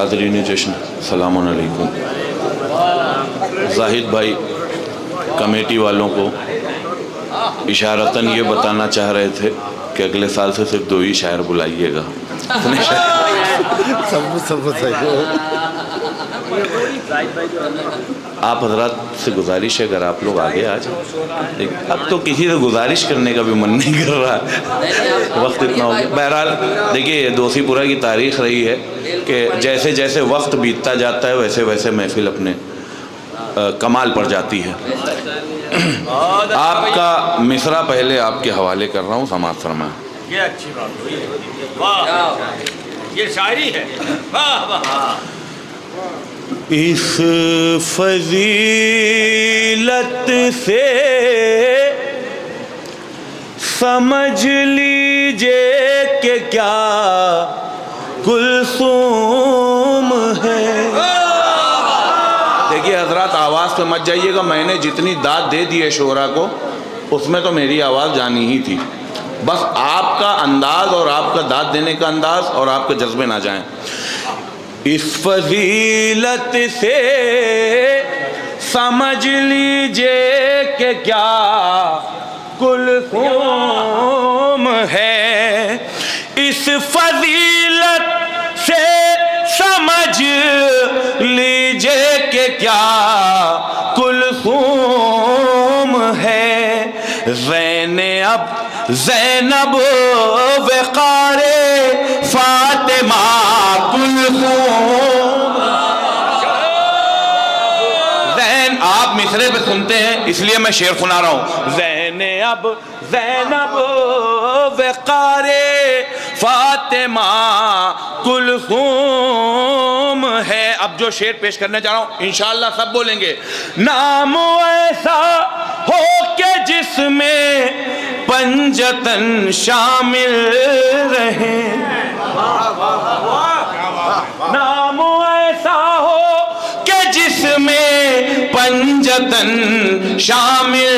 हाज़रीन जश्न अस्सलाम वालेकुम। जाहिद भाई कमेटी वालों को इशारतन ये बताना चाह रहे थे कि अगले साल से सिर्फ 2 ही शायर बुलाइएगा। आप हजरात से गुजारिश है, अगर आप लोग आगे आ जाए। अब तो किसी से गुजारिश करने का भी मन नहीं कर रहा है, वक्त इतना हो गया। बहरहाल देखिए, दोषीपुरा की तारीख रही है कि जैसे जैसे वक्त बीतता जाता है वैसे वैसे महफिल अपने कमाल पर जाती है। आपका मिसरा पहले आपके हवाले कर रहा हूँ, समाअत फरमाएं। ये अच्छी बात हुई, वाह, ये शायरी है, वाह वाह। इस फजीलत से समझ लीजिए कि क्या कुलसूम है। देखिए हजरात, आवाज़ पे मत जाइएगा, मैंने जितनी दाद दे दी है शोरा को उसमें तो मेरी आवाज़ जानी ही थी। बस आपका अंदाज और आपका दाद देने का अंदाज और आपके जज्बे ना जाएं। इस फजीलत से समझ लीजिए कि क्या कुलसूम है। इस फजीलत से समझ लीजिए कि क्या कुलसूम है। ज़ैनब वक़ारे फातिमा कुलसूम। आप मिसरे पे सुनते हैं इसलिए मैं शेर सुना रहा हूँ। ज़ैनब वक़ारे फातिमा कुलसूम है। अब जो शेर पेश करने जा रहा हूँ इंशाअल्लाह सब बोलेंगे। नाम ऐसा हो के जिसमें पंजतन शामिल रहे। नाम ऐसा हो कि जिसमें पंजतन शामिल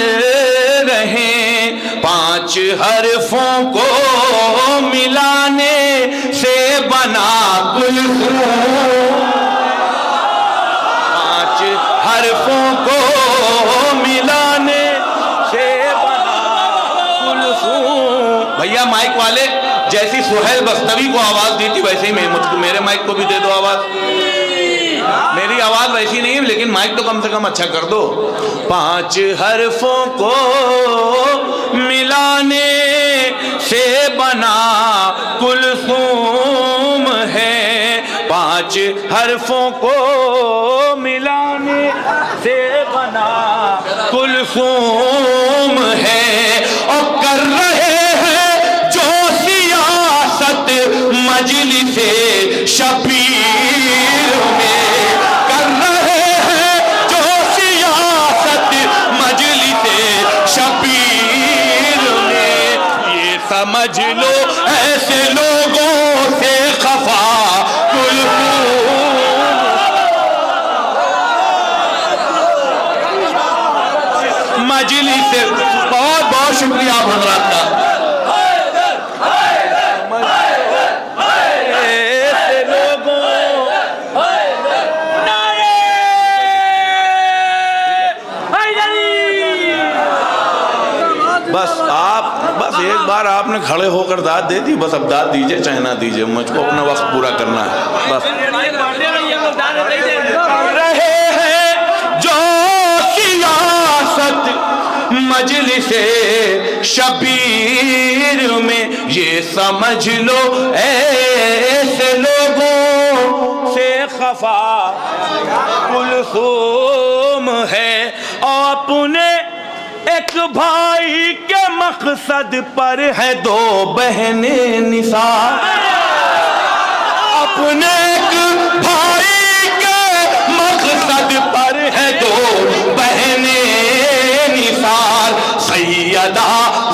रहे। 5 हरफों को मिलाने से बना कुलसूम। 5 हरफों को मिलाने से बना कुलसूम। भैया माइक वाले, जैसी सुहेल बस्तवी को आवाज दी थी वैसे ही मुझको मेरे माइक को भी दे दो आवाज। मेरी आवाज वैसी नहीं है लेकिन माइक तो कम से कम अच्छा कर दो। 5 हरफों को मिलाने से बना कुलसूम है। 5 हरफों को मिलाने से बना कुलसूम है। और कर रहे हैं जो सियासत मजलिसे शबीर में। कर रहे हैं जो सियासत मजलिसे शबीर में। ये समझ लो ऐसे लोगों से खफा कुलसूम। मजलिसे, बहुत बहुत शुक्रिया आप हजरात का। बस एक बार आपने खड़े होकर दाद दे दी, बस अब दाद दीजिए चाहे ना दीजिए, मुझको अपना वक्त पूरा करना है। बस रहे हैं जो सियासत मजलिसे शबीर में। ये समझ लो ऐसे लोगों से खफा कुलसूम है। अपने एक भाई के मकसद पर है 2 बहनें निसार। अपने एक भाई के मकसद पर है 2 बहनें निसार। सैयदा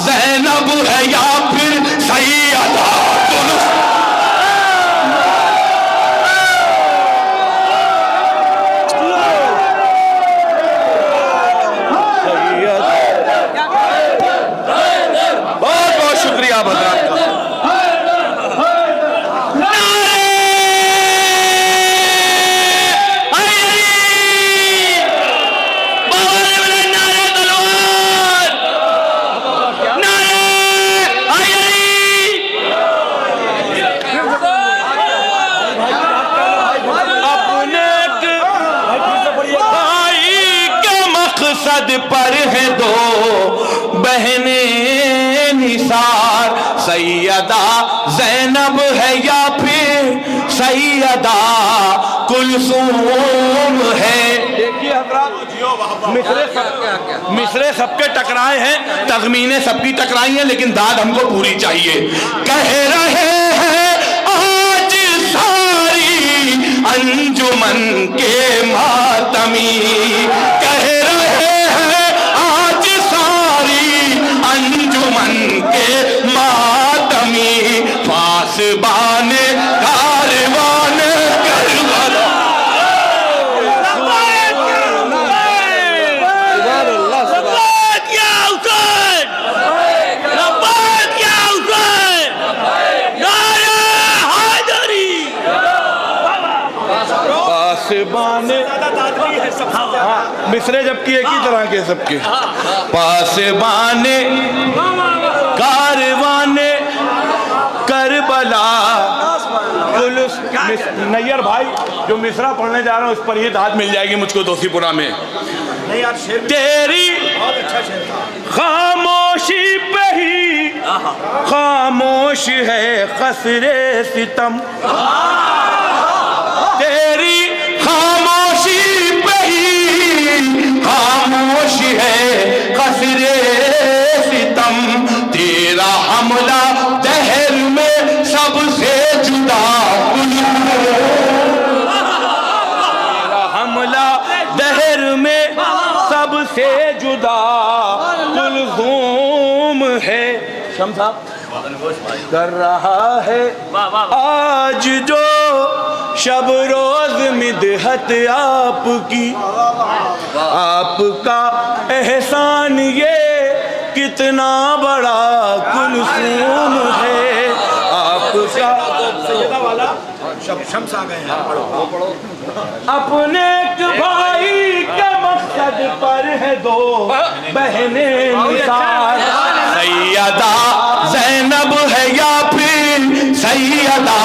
ज़ैनब है या फिर सैयदा पर है दो बहने निसार, सैयदा ज़ैनब है या फिर सैयदा कुलसूम है। देखिए मिसरे सबके टकराए हैं, तज़मीनें सबकी टकराई हैं, लेकिन दाद हमको पूरी चाहिए। कह रहे हैं आज सारी अंजुमन के मातमी, कह रहे हैं आज सारी अंजुमन के मातमी, पासबान कारवान करबला। मिसरे जबकि एक ही तरह के सबके, पासबाने कारवाने करबला। नैयर भाई जो मिसरा पढ़ने जा रहा हूँ उस पर ये दाद मिल जाएगी मुझको दोषीपुरा में। तेरी खामोशी पे ही खामोश है कसरे सितम, तेरी खामोशी पे ही खामोश है कसरे सितम, तेरा हमला दहर में सबसे जुदा, तेरा हमला दहर में सबसे जुदा कुलसूम है। शम्सा कर रहा है आज जो शब रोज मिदहत आपकी, आपका एहसान ये कितना बड़ा कुलसूम है, आपका शम्स आ गए हैं। अपने एक भाई के मकसद पर है दो बहने निसार, सैयदा ज़ैनब है या फिर सैयदा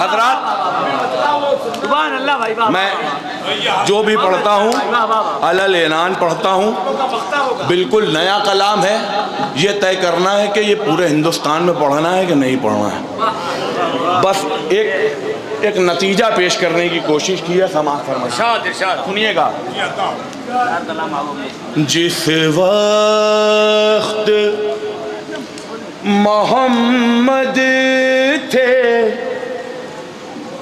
हज़रात। मैं जो भी पढ़ता हूँ अलल एनान पढ़ता हूँ, बिल्कुल नया कलाम है। ये तय करना है कि ये पूरे हिंदुस्तान में पढ़ना है कि नहीं पढ़ना है। बस एक नतीजा पेश करने की कोशिश की है। समाज सुनिएगा। जिस वक्त मोहम्मद थे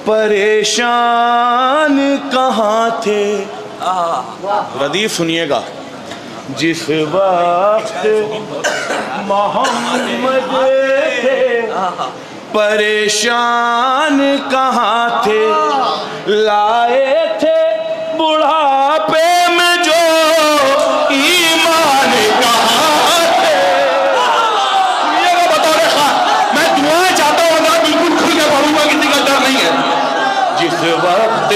परेशान कहाँ थे, रदीफ सुनिएगा। जिस वक्त मोहम्मद थे परेशान कहाँ थे, लाए थे बुढ़ापे में जो ईमान कहाँ थे। सुनिएगा बतौर खास, मैं दुआएं चाहता हूँ अगर बिल्कुल खुल के पढ़ूंगा, किसी का डर नहीं है। जिस वक्त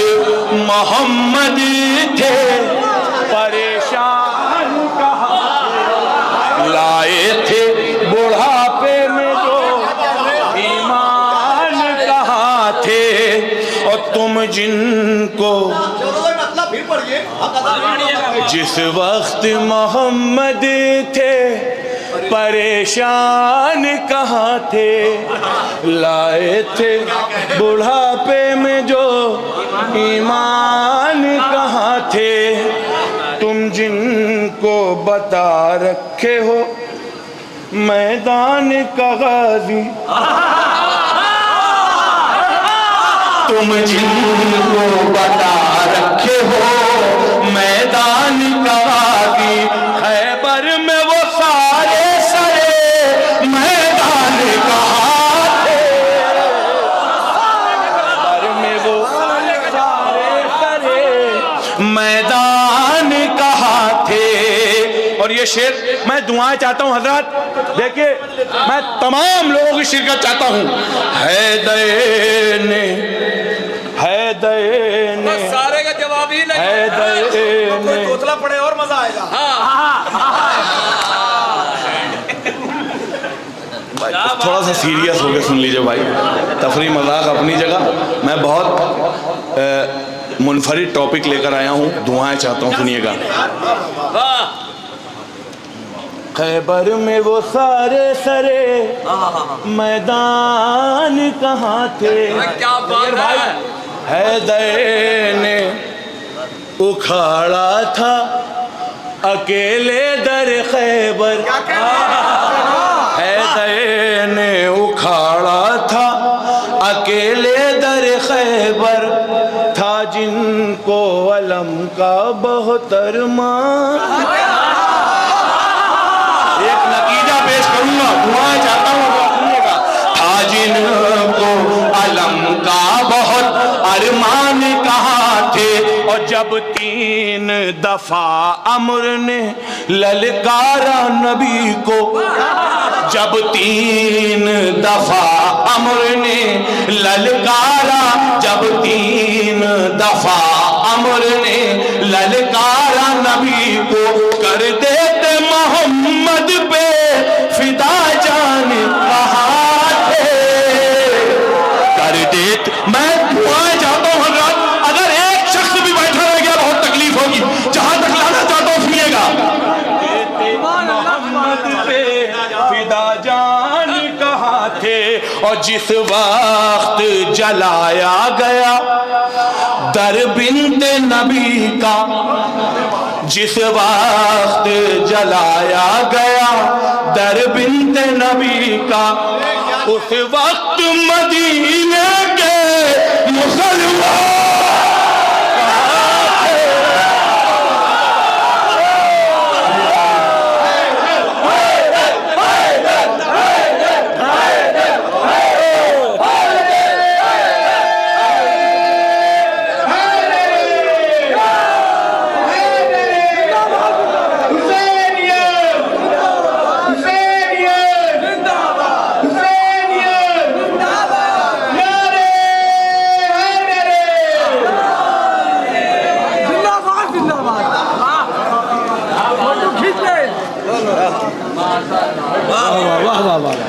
मोहम्मद थे परेशान कहाँ थे, लाए थे बुढ़ापे में जो ईमान कहाँ थे, और तुम जिनको जिस वक्त मोहम्मद थे परेशान कहाँ थे, लाए थे बुढ़ापे में जो ईमान कहाँ थे, तुम जिनको बता रखे हो मैदान का गाजी, तुम जिनको बता रखे हो मैदान का गाजी, खैबर में वो सारे सरे मैदान कहाँ थे, खैबर में वो सारे सरे मैदान कहाँ थे। और ये शेर मैं दुआएं चाहता हूँ हजरत, देखिए मैं तमाम लोगों की शिरकत चाहता हूँ। हैदने सारे का जवाब ही नहीं, हैदने तोतला पड़े और मजा आएगा। थोड़ा सा सीरियस होकर सुन लीजिए भाई, तफरी मजाक अपनी जगह। मैं बहुत मुनफरिद टॉपिक लेकर आया हूँ, दुआएं चाहता हूँ, सुनिएगा। वाह खैबर में वो सारे सरे मैदान कहाँ थे, क्या बात है। हैदर ने उखाड़ा था अकेले दर खैबर, हैदर ने उखाड़ा था अकेले दर खैबर, था जिनको अलम का बहुत अरमान। एक नतीजा पेश करूंगा, दुआएं चाहता हूं, सुनिएगा। था जिनको अलम का बहुत अरमान कहाँ थे, और जब 3 दफा अम्र ने ललकारा नबी को, जब 3 दफा अम्र ने ललकारा, जब 3 दफा अम्र ने ललकारा नबी को, कर देते मोहम्मद पे फिदा जान कहाँ थे, कर देते। मैं दुआएं चाहता हूँ हज़रात, अगर एक शख्स भी बैठा रह गया बहुत तकलीफ होगी, जहां तक लाना चाहता हूँ सुनिएगा। मोहम्मद पे फिदा जान कहाँ थे, और जिस वक्त जलाया गया दर बिन्ते नबी का, जिस वक्त जलाया गया दर बिन्ते नबी का, उस वक्त मदीने के मुसलमान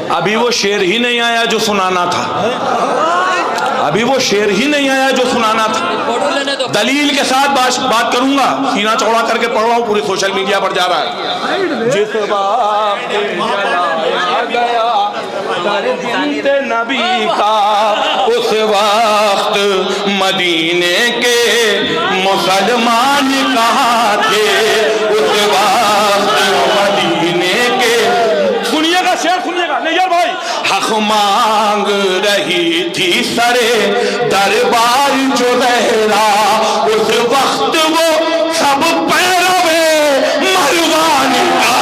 अभी वो शेर ही नहीं आया जो सुनाना था, अभी वो शेर ही नहीं आया जो सुनाना था। दलील के साथ बात करूंगा, सीना चौड़ा करके पढ़ रहा हूं, पूरे सोशल मीडिया पर जा रहा है। जिस वक्त जलाया गया दर बिन्ते नबी का, उस वक्त मदीने के मुसलमान कहाँ थे, उस वक्त मदीने के, सुनिएगा शेर सुनिएगा, नहीं यार भाई, हक मांग रही थी सरे दरबार जो लहरा, उस वक्त वो सब पैरवे मरवान का,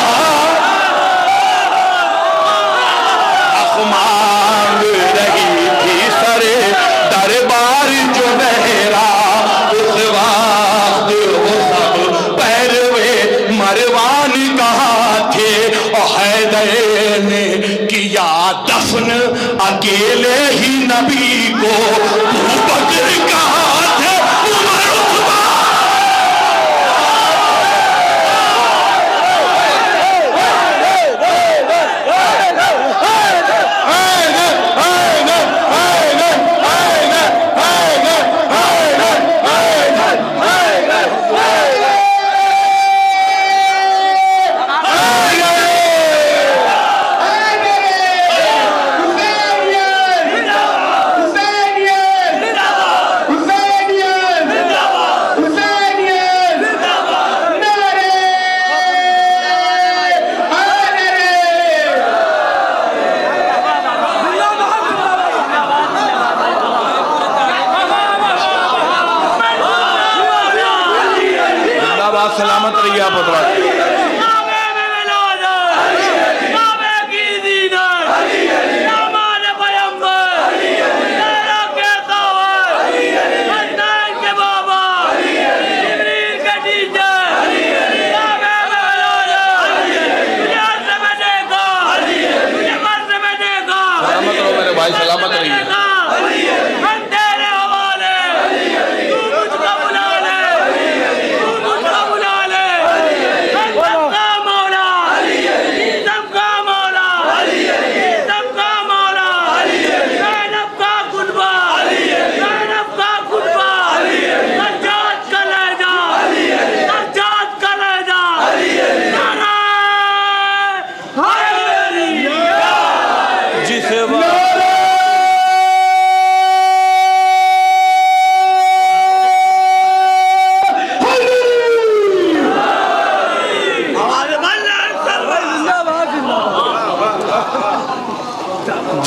हक मांग रही थी सरे दरबार जो लहरा, उस वक्त वो सब पैरवे मरवान कहाँ थे, और हैदर ने किया दफन अकेले ही नबी को, अबू बकर कहाँ थे, उमर उस्मान। सलामत रहिए आप। भाई सलामत रहिए।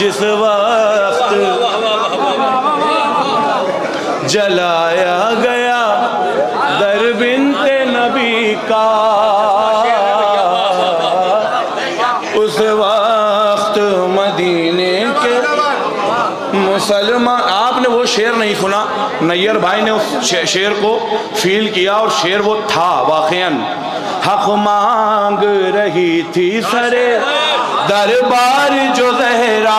जिस वक्त जलाया गया दर बिन्ते नबी का, उस वक्त मदीने के मुसलमान। आपने वो शेर नहीं सुना, नैयर भाई ने उस शेर को फील किया और शेर वो था वाकईन। हक मांग रही थी सरे दरबार जो ज़हरा,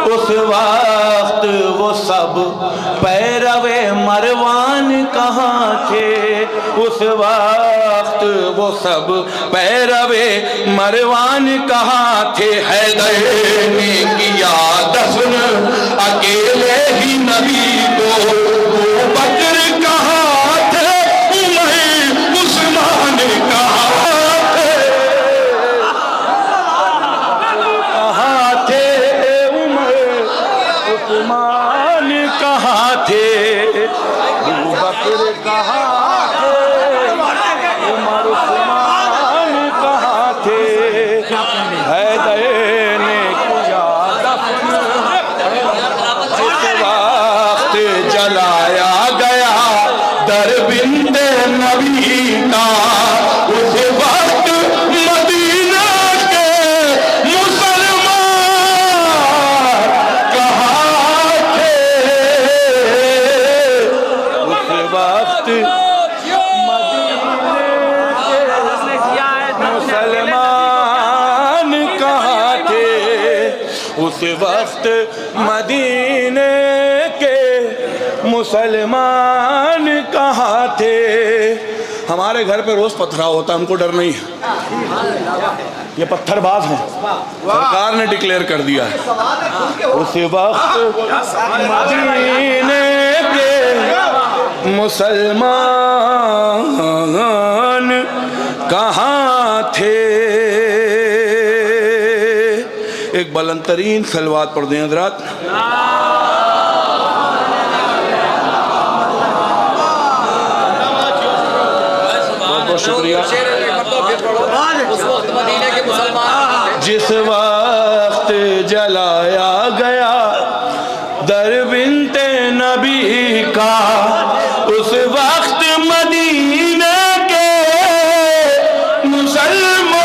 उस वक्त वो सब पैरवे मरवान कहाँ थे, उस वक्त वो सब पैरवे मरवान कहाँ थे। हैदर ने किया दफन अकेले ही नबी को, बकर कहाँ थे, उमर उस्मान कहाँ थे, कहाँ थे उमर उस्मान कहाँ थे, बकर कहाँ थे, उमर उस्मान कहाँ थे। हैदर ने किया दफन जिस वक्त जलाया गया दर बिन्ते नबी का, उस वक्त मदीना के मुसलमान कहाँ थे, उस वक्त मुसलमान कहाँ थे, उस वक्त मदीने के मुसलमान कहाँ थे। हमारे घर पे रोज पथराव होता, हमको डर नहीं है, ये पत्थरबाज हैं, सरकार ने डिक्लेयर कर दिया है। उस वक्त मदीने के मुसलमान कहाँ थे। एक बुलंदतरीन सलवात पढ़ दें हज़रात। बहुत शुक्रिया। जिस वक्त जलाया गया दर बिन्ते नबी का, उस वक्त मदीने के मुसलमान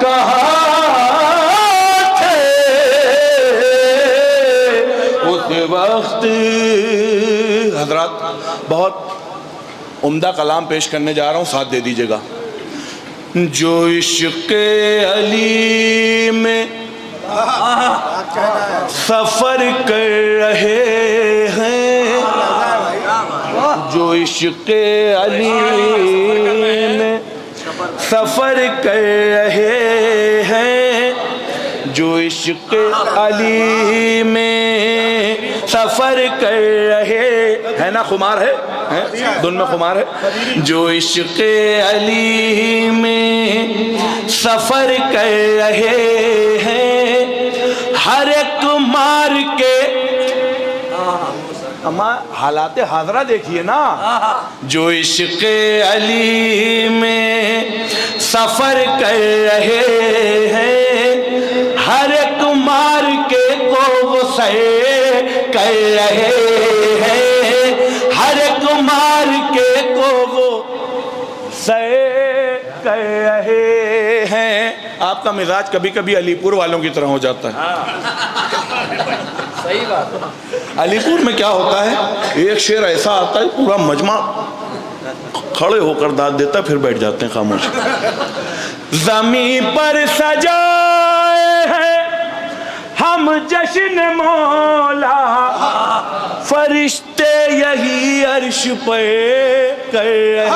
कहाँ थे, उस वक्त। हजरात बहुत उम्दा कलाम पेश करने जा रहा हूँ, साथ दे दीजिएगा। जो इश्क़ अली में सफ़र कर रहे हैं, जो इश्क़ अली में सफ़र कर रहे हैं, जो इश्क़ अली में सफ़र कर रहे हैं ना, खुमार है धुन में खुमार है। जो इश्क़ अली में सफ़र कर रहे हैं, हर एक मार के, हालात हाजरा देखिए ना। जो इश्क़ अली में सफ़र कर रहे हैं, हर एक मार के को वो सह कर रहे हैं, हर एक मार के को वो सह कर रहे हैं। आपका मिजाज कभी कभी अलीपुर वालों की तरह हो जाता है। सही बात है। अलीपुर में क्या होता है, एक शेर ऐसा आता है पूरा मजमा खड़े होकर दाद देता, फिर बैठ जाते हैं खामोश। ज़मीं पर सजाए हैं हम जश्न मौला, फरिश्ते यही अर्श पे कर रहे,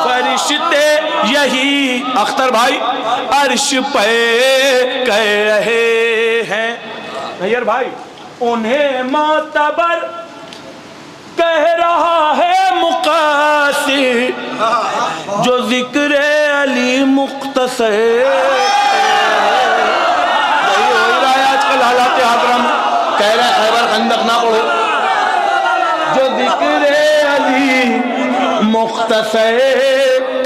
फरिश्ते यही अख्तर भाई अर्श पे कर रहे हैं। नैयर भाई उन्हें मोतबर कह रहा है मुक़ासिर, जो जिक्र अली मुख्तसर। यही हो रहा है आजकल हालात हाज़रा में, कह रहे हैं खैबर खंदक ना पढ़ो, जो जिक्र अली मुख्तसर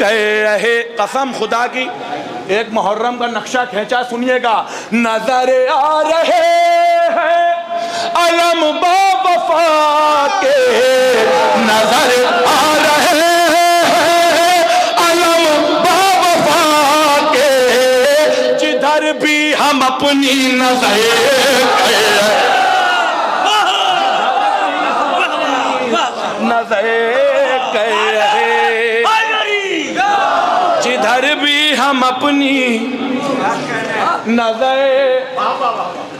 कह रहे। कसम खुदा की एक मुहर्रम का नक्शा खींचा, सुनिएगा। नजर आ रहे हैं अलम बावफा के, नजर आ रहे हैं अलम बावफा के, जिधर भी हम अपनी नजर जिधर भी हम अपनी नजर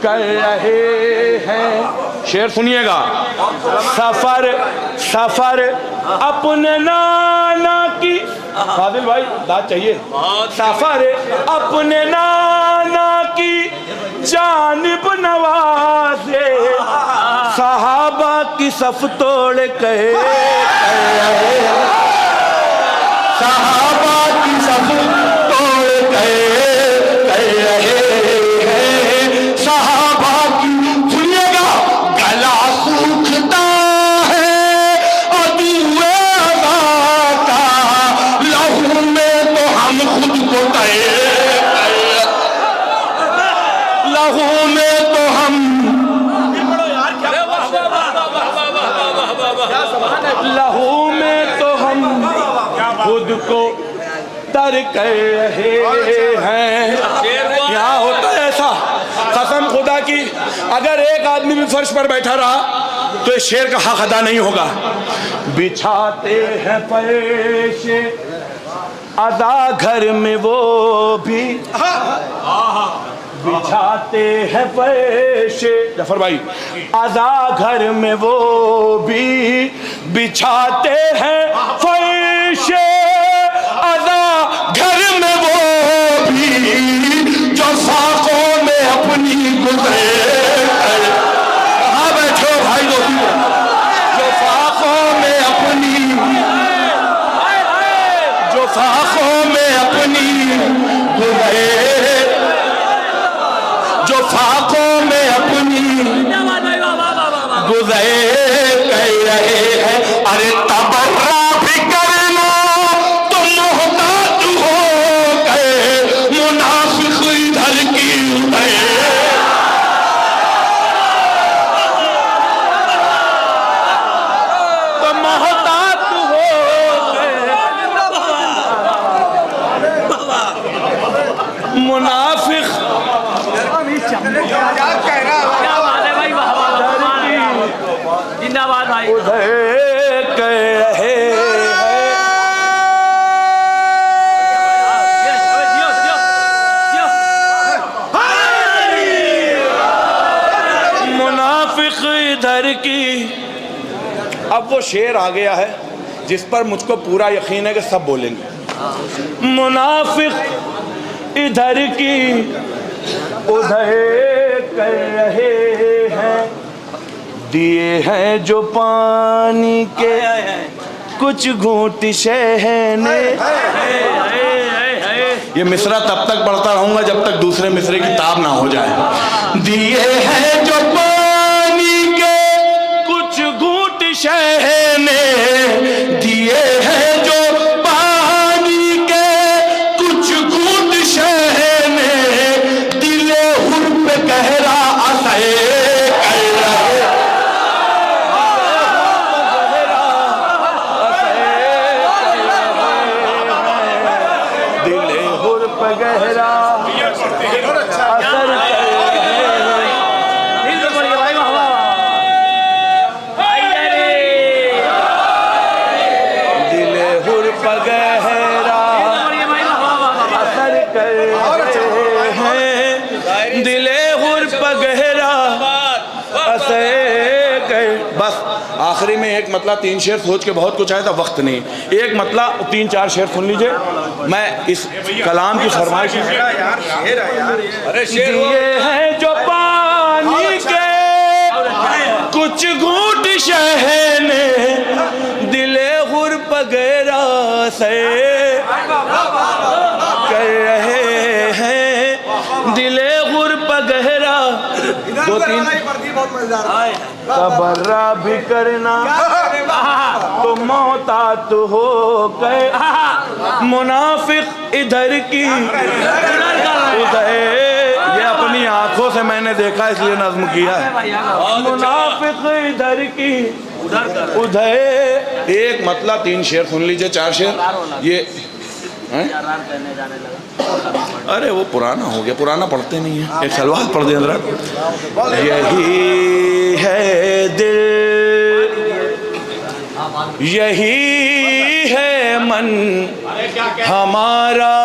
कर रहे हैं। शेर सुनिएगा। सफर सफर अपने नाना की, फादिल भाई दाद चाहिए। सफर अपने नाना की जानिब नवाजे, सहाबा की सफ तोड़ के, सहाबा की सफ तोड़ के रहे हैं। सहाबा की सुनिएगा। गला सूखता है अदुए अज़ा का, लहू में तो हम खुद को गए, लहू में तो हम, लहू में तो हम खुद को तर कर रहे हैं। यहाँ होता है ऐसा, कसम खुदा की, अगर एक आदमी भी फर्श पर बैठा रहा तो इस शेर का हक अदा नहीं होगा। बिछाते हैं फर्श अदा घर में वो भी, बिछाते हैं फर्श, जफर भाई, अदा घर में वो भी, बिछाते हैं फर्श अदा घर में वो भी, जो साखों में अपनी गुजरे। कहाँ बैठे हो भाई लोग, जो साखों में अपनी, जो साखों में अपनी गुजरे, जो फाकों में अपनी गुज़रे कह रहे हैं। अरे तबर्रा भी करना तुम मोहताज हो गए, मुनाफिक इधर की उधर, तुम मोहताज हो गए, मुनाफिक जिंदाबाद भाई। उधर कह रहे हैं मुनाफिक इधर की। अब वो शेर आ गया है जिस पर मुझको पूरा यकीन है कि सब बोलेंगे। मुनाफिक इधर की उधर कह रहे हैं, दिए हैं जो पानी के कुछ घूंट शहने। ये मिसरा तब तक पढ़ता रहूंगा जब तक दूसरे मिसरे की ताब ना हो जाए। दिए हैं जो पानी के कुछ घूंट शहने, दिए हैं जो पानी के कुछ घूंट शहने, दिले हुर पे गहरा असर गहरा असर दिले हुर पर गहरा असर कर रहे हैं, दिले हुर पर गहरा असर कर। बस आखिरी में एक मतलब 3 शेर सोच के बहुत कुछ आया था, वक्त नहीं। एक मतलब 3-4 शेर सुन लीजिए। मैं इस कलाम की फरमाइश, दिए हैं जो पानी के कुछ घूंट शहने, दिले हुर पगेरा से कर रहे हैं, दिले हुर पगेरा। 2-3 तबर्रा भी करना तो मोहतात हो गए, मुनाफिक इधर की उधर, ये अपनी आंखों से मैंने देखा इसलिए नज्म किया है। मुनाफिक इधर की उधर, एक मतलब 3 शेर सुन लीजिए, 4 शेर ये हैं? अरे वो पुराना हो गया, पुराना पढ़ते नहीं है, एक सलवार पढ़ दे जरा। यही है दिल, यही है मन हमारा,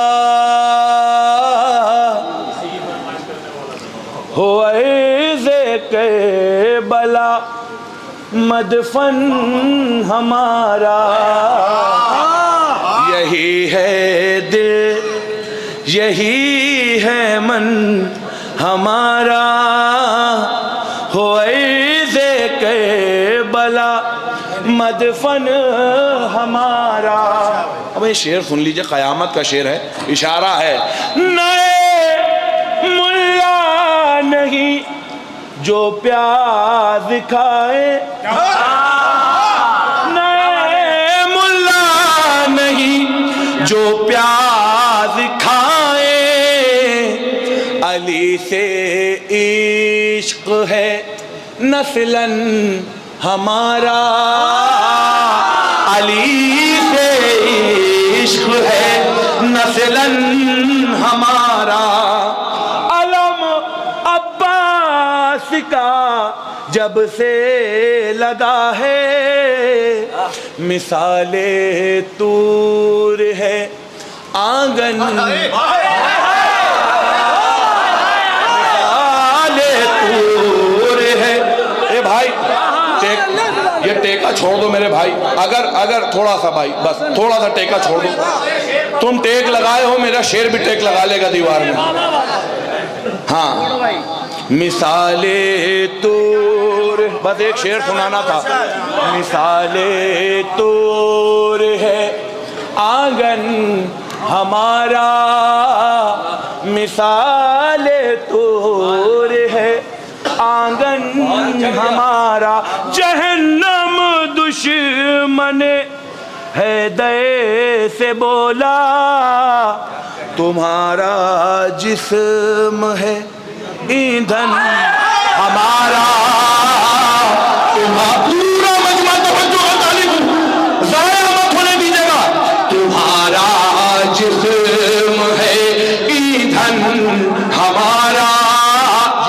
हो ऐसे के बला मदफन हमारा। यही है दिल, यही है मन हमारा, हो ऐसे के बला मदफन हमारा। अब ये शेर सुन लीजिए, क़यामत का शेर है, इशारा है। नए मुल्ला नहीं जो प्याज खाए, नए मुल्ला नहीं जो प्याज खाए, अली से इश्क है नस्लन हमारा, अली से इश्क है नस्लन हमारा। अलम अब्बास का जब से लगा है, मिसाले तूर है आंगन, मिसाले तूर है। ए भाई ये टेका छोड़ दो मेरे भाई, अगर थोड़ा सा भाई, बस थोड़ा सा टेका छोड़ दो। तुम टेक लगाए हो, मेरा शेर भी टेक लगा लेगा दीवार में। हाँ, मिसाले तूर, बस एक शेर सुनाना था। मिसाले तूर है आंगन हमारा, मिसाले तूर है आंगन हमारा। जहन्नम दुश्मन है दे से बोला, तुम्हारा जिस्म है ईंधन हमारा। पूरा मजमा तवज्जो तालिब ज़ाया मत होने दीजिएगा। तुम्हारा जिस्म है ईंधन हमारा।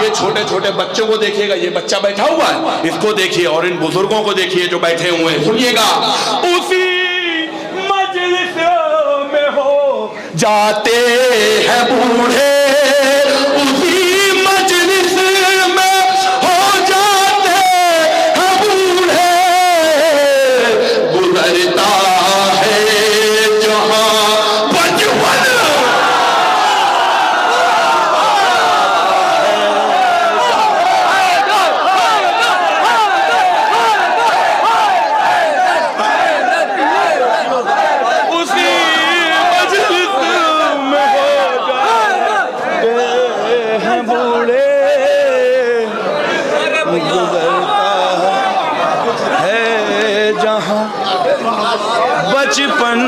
ये छोटे छोटे बच्चों को देखिएगा, ये बच्चा बैठा हुआ है, इसको देखिए, और इन बुजुर्गों को देखिए जो बैठे हुए हैं, सुनिएगा। उसी मजलिस में हो जाते हैं बूढ़े, उसी मजलिस में हो जाते हैं बूढ़े, गुजरता है जहां बचपन। बचपन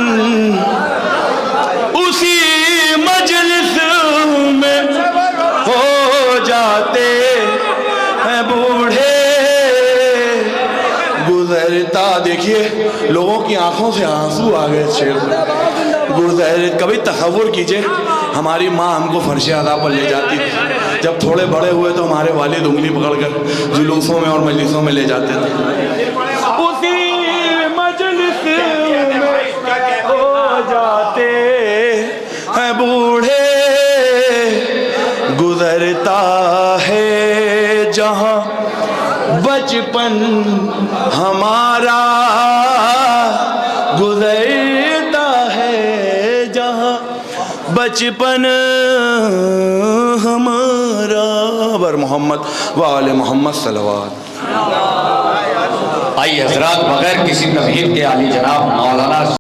उसी मजलिस में हो जाते हैं बूढ़े, गुजरता। देखिए लोगों की आंखों से आंसू आ गए शेर। गुजर, कभी तसव्वुर कीजिए, हमारी माँ हमको फर्श अदा पर ले जाती थी। जब थोड़े बड़े हुए तो हमारे वालिद उंगली पकड़कर जुलूसों में और मजलिसों में ले जाते थे। उसी मजलिस में हो जाते हैं बूढ़े, गुजरता है जहां बचपन हमारा, गुजरता है जहां बचपन हमारा। बर मोहम्मद व आले मोहम्मद सल्लल्लाहु। आइए हजरात, बगैर किसी तज़हीर के आली जनाब मौलाना